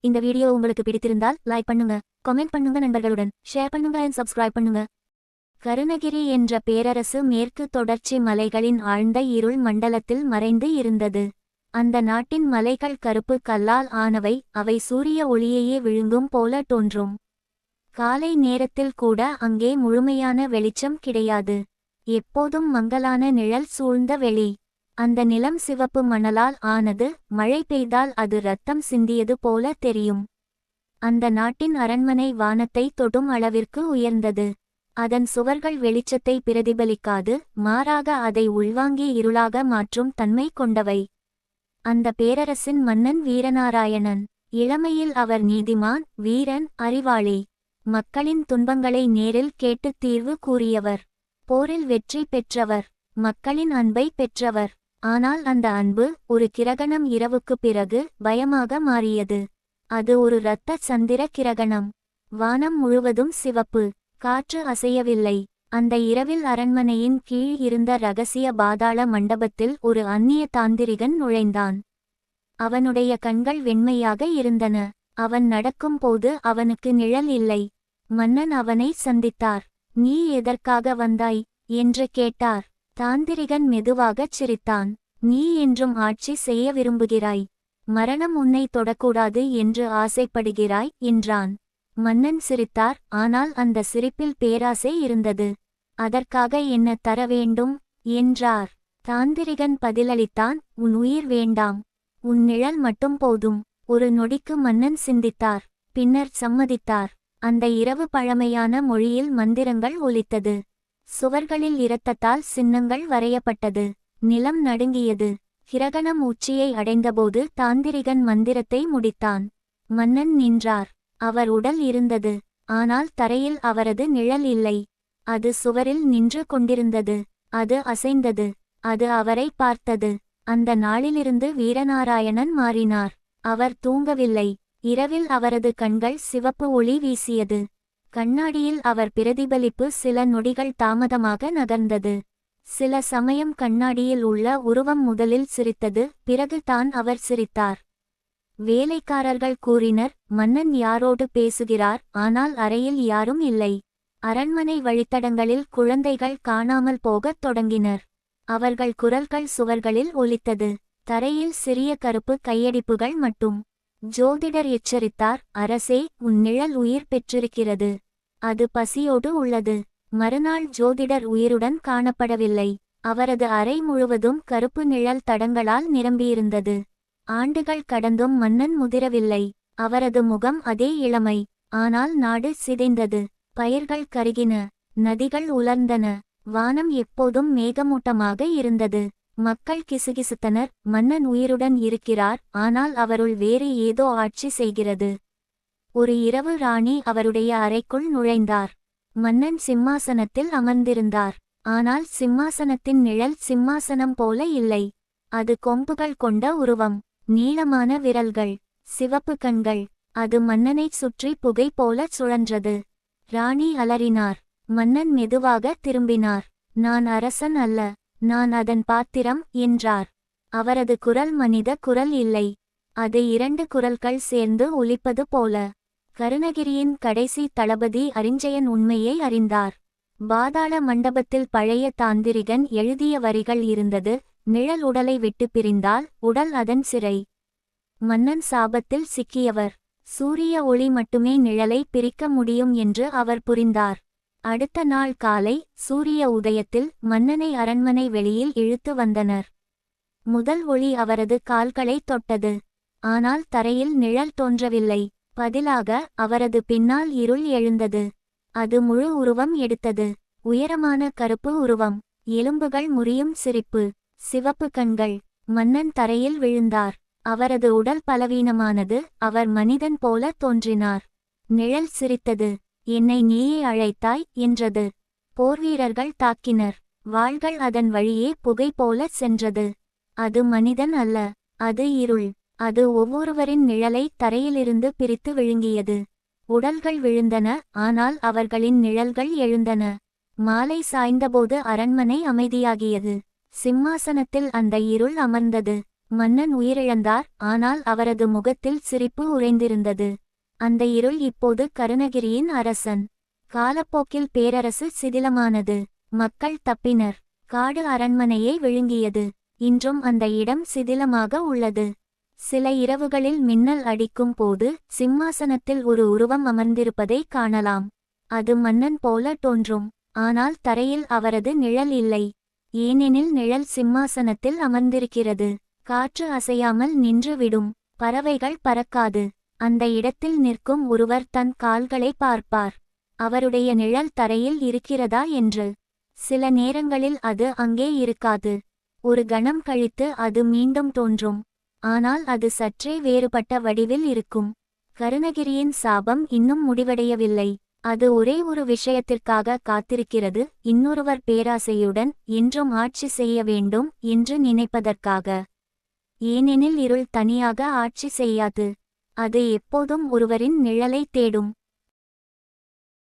இந்த வீடியோ உங்களுக்கு பிடித்திருந்தால் லைக் பண்ணுங்க, கமெண்ட் பண்ணுங்க, நண்பர்களுடன் ஷேர் பண்ணுங்க and subscribe பண்ணுங்க. கருணகிரி என்ற பேரரசு மேற்கு தொடர்ச்சி மலைகளின் ஆழ்ந்த இருள் மண்டலத்தில் மறைந்து இருந்தது. அந்த நாட்டின் மலைகள் கருப்பு கல்லால் ஆனவை. அவை சூரிய ஒளியையே விழுங்கும் போல தோன்றும். காலை நேரத்தில் கூட அங்கே முழுமையான வெளிச்சம் கிடையாது. எப்போதும் மங்கலான நிழல் சூழ்ந்த வெளி. அந்த நிலம் சிவப்பு மணலால் ஆனது. மழை பெய்தால் அது இரத்தம் சிந்தியது போல தெரியும். அந்த நாட்டின் அரண்மனை வானத்தை தொடும் அளவிற்கு உயர்ந்தது. அதன் சுவர்கள் வெளிச்சத்தை பிரதிபலிக்காது, மாறாக அதை உள்வாங்கி இருளாக மாற்றும் தன்மை கொண்டவை. அந்த பேரரசின் மன்னன் வீரநாராயணன். இளமையில் அவர் நீதிமான், வீரன், அறிவாளி. மக்களின் துன்பங்களை நேரில் கேட்டு தீர்வு கூறியவர். போரில் வெற்றி பெற்றவர். மக்களின் அன்பை பெற்றவர். ஆனால் அந்த அன்பு ஒரு கிரகணம் இரவுக்குப் பிறகு பயமாக மாறியது. அது ஒரு இரத்த சந்திர கிரகணம். வானம் முழுவதும் சிவப்பு. காற்று அசையவில்லை. அந்த இரவில் அரண்மனையின் கீழ் இருந்த இரகசிய பாதாள மண்டபத்தில் ஒரு அந்நிய தாந்திரிகன் நுழைந்தான். அவனுடைய கண்கள் வெண்மையாக இருந்தன. அவன் நடக்கும்போது அவனுக்கு நிழல் இல்லை. மன்னன் அவனை சந்தித்தார். "நீ எதற்காக வந்தாய்?" என்று கேட்டார். தாந்திரிகன் மெதுவாகச் சிரித்தான். "நீ என்றும் ஆட்சி செய்ய விரும்புகிறாய். மரணம் உன்னை தொடக்கூடாது என்று ஆசைப்படுகிறாய்" என்றான். மன்னன் சிரித்தார். ஆனால் அந்த சிரிப்பில் பேராசை இருந்தது. "அதற்காக என்ன தர வேண்டும்?" என்றார். தாந்திரிகன் பதிலளித்தான், "உன் உயிர் வேண்டாம். உன் நிழல் மட்டும் போதும்." ஒரு நொடிக்கு மன்னன் சிந்தித்தார். பின்னர் சம்மதித்தார். அந்த இரவு பழமையான மொழியில் மந்திரங்கள் ஒலித்தது. சுவர்களில் இரத்தத்தால் சின்னங்கள் வரையப்பட்டது. நிலம் நடுங்கியது. கிரகணம் உச்சியை அடைந்தபோது தாந்திரிகன் மந்திரத்தை முடித்தான். மன்னன் நின்றார். அவர் உடல் இருந்தது. ஆனால் தரையில் அவரது நிழல் இல்லை. அது சுவரில் நின்று கொண்டிருந்தது. அது அசைந்தது. அது அவரை பார்த்தது. அந்த நாளிலிருந்து வீரநாராயணன் மாறினார். அவர் தூங்கவில்லை. இரவில் அவரது கண்கள் சிவப்பு ஒளி வீசியது. கண்ணாடியில் அவர் பிரதிபலிப்பு சில நொடிகள் தாமதமாக நகர்ந்தது. சில சமயம் கண்ணாடியில் உள்ள உருவம் முதலில் சிரித்தது, பிறகு தான் அவர் சிரித்தார். வேலைக்காரர்கள் கூறினர், "மன்னன் யாரோடு பேசுகிறார்?" ஆனால் அறையில் யாரும் இல்லை. அரண்மனை வழித்தடங்களில் குழந்தைகள் காணாமல் போகத் தொடங்கினர். அவர்கள் குரல்கள் சுவர்களில் ஒலித்தது. தரையில் சிறிய கருப்பு கையடிப்புகள் மட்டும். ஜோதிடர் எச்சரித்தார், "அரசே, உன் நிழல் உயிர் பெற்றிருக்கிறது. அது பசியோடு உள்ளது." மறுநாள் ஜோதிடர் உயிருடன் காணப்படவில்லை. அவரது அறை முழுவதும் கருப்பு நிழல் தடங்களால் நிரம்பியிருந்தது. ஆண்டுகள் கடந்தும் மன்னன் முதிரவில்லை. அவரது முகம் அதே இளமை. ஆனால் நாடு சிதைந்தது. பயிர்கள் கருகின. நதிகள் உலர்ந்தன. வானம் எப்போதும் மேகமூட்டமாக இருந்தது. மக்கள் கிசுகிசுத்தனர். மன்னன் உயிருடன் இருக்கிறார், ஆனால் அவருள் வேறு ஏதோ ஆட்சி செய்கிறது. ஒரு இரவு ராணி அவருடைய அறைக்குள் நுழைந்தார். மன்னன் சிம்மாசனத்தில் அமர்ந்திருந்தார். ஆனால் சிம்மாசனத்தின் நிழல் சிம்மாசனம் போல இல்லை. அது கொம்புகள் கொண்ட உருவம். நீளமான விரல்கள். சிவப்பு கண்கள். அது மன்னனைச் சுற்றி புகை போல சுழன்றது. ராணி அலறினார். மன்னன் மெதுவாக திரும்பினார். "நான் அரசன் அல்ல. நான் அதன் பாத்திரம்" என்றார். அவரது குரல் மனித குரல் இல்லை. அது இரண்டு குரல்கள் சேர்ந்து ஒலிப்பது போல. கருணகிரியின் கடைசி தளபதி அரிஞ்சயன் உண்மையை அறிந்தார். பாதாள மண்டபத்தில் பழைய தாந்திரிகன் எழுதிய வரிகள் இருந்தது. நிழல் உடலை விட்டு பிரிந்தால் உடல் அதன் சிறை. மன்னன் சாபத்தில் சிக்கியவர். சூரிய ஒளி மட்டுமே நிழலை பிரிக்க முடியும் என்று அவர் புரிந்தார். அடுத்த நாள் காலை சூரிய உதயத்தில் மன்னனை அரண்மனை வெளியில் இழுத்து வந்தனர். முதல் ஒளி அவரது கால்களை தொட்டது. ஆனால் தரையில் நிழல் தோன்றவில்லை. பதிலாக அவரது பின்னால் இருள் எழுந்தது. அது முழு உருவம் எடுத்தது. உயரமான கருப்பு உருவம். எலும்புகள் முறியும் சிரிப்பு. சிவப்பு கண்கள். மன்னன் தரையில் விழுந்தார். அவரது உடல் பலவீனமானது. அவர் மனிதன் போல தோன்றினார். நிழல் சிரித்தது. "என்னை நீயே அழைத்தாய்" என்றது. போர்வீரர்கள் தாக்கினர். வாள்கள் அதன் வழியே புகை போல சென்றது. அது மனிதன் அல்ல. அது இருள். அது ஒவ்வொருவரின் நிழலை தரையிலிருந்து பிரித்து விழுங்கியது. உடல்கள் விழுந்தன, ஆனால் அவர்களின் நிழல்கள் எழுந்தன. மாலை சாய்ந்தபோது அரண்மனை அமைதியாகியது. சிம்மாசனத்தில் அந்த இருள் அமர்ந்தது. மன்னன் உயிரிழந்தார். ஆனால் அவரது முகத்தில் சிரிப்பு உறைந்திருந்தது. அந்த இருள் இப்போது கருணகிரியின் அரசன். காலப்போக்கில் பேரரசு சிதிலமானது. மக்கள் தப்பினர். காடு அரண்மனையை விழுங்கியது. இன்றும் அந்த இடம் சிதிலமாக உள்ளது. சில இரவுகளில் மின்னல் அடிக்கும் போது சிம்மாசனத்தில் ஒரு உருவம் அமர்ந்திருப்பதை காணலாம். அது மன்னன் போல தோன்றும். ஆனால் தரையில் அவரது நிழல் இல்லை. ஏனெனில் நிழல் சிம்மாசனத்தில் அமர்ந்திருக்கிறது. காற்று அசையாமல் நின்றுவிடும். பறவைகள் பறக்காது. அந்த இடத்தில் நிற்கும் ஒருவர் தன் கால்களை பார்ப்பார். அவருடைய நிழல் தரையில் இருக்கிறதா என்று. சில நேரங்களில் அது அங்கே இருக்காது. ஒரு கணம் கழித்து அது மீண்டும் தோன்றும். ஆனால் அது சற்றே வேறுபட்ட வடிவில் இருக்கும். கருணகிரியின் சாபம் இன்னும் முடிவடையவில்லை. அது ஒரே ஒரு விஷயத்திற்காக காத்திருக்கிறது. இன்னொருவர் பேராசையுடன் என்றும் ஆட்சி செய்ய வேண்டும் என்று நினைப்பதற்காக. ஏனெனில் இருள் தனியாக ஆட்சி செய்யாது. அது எப்போதும் ஒருவரின் நிழலை தேடும்.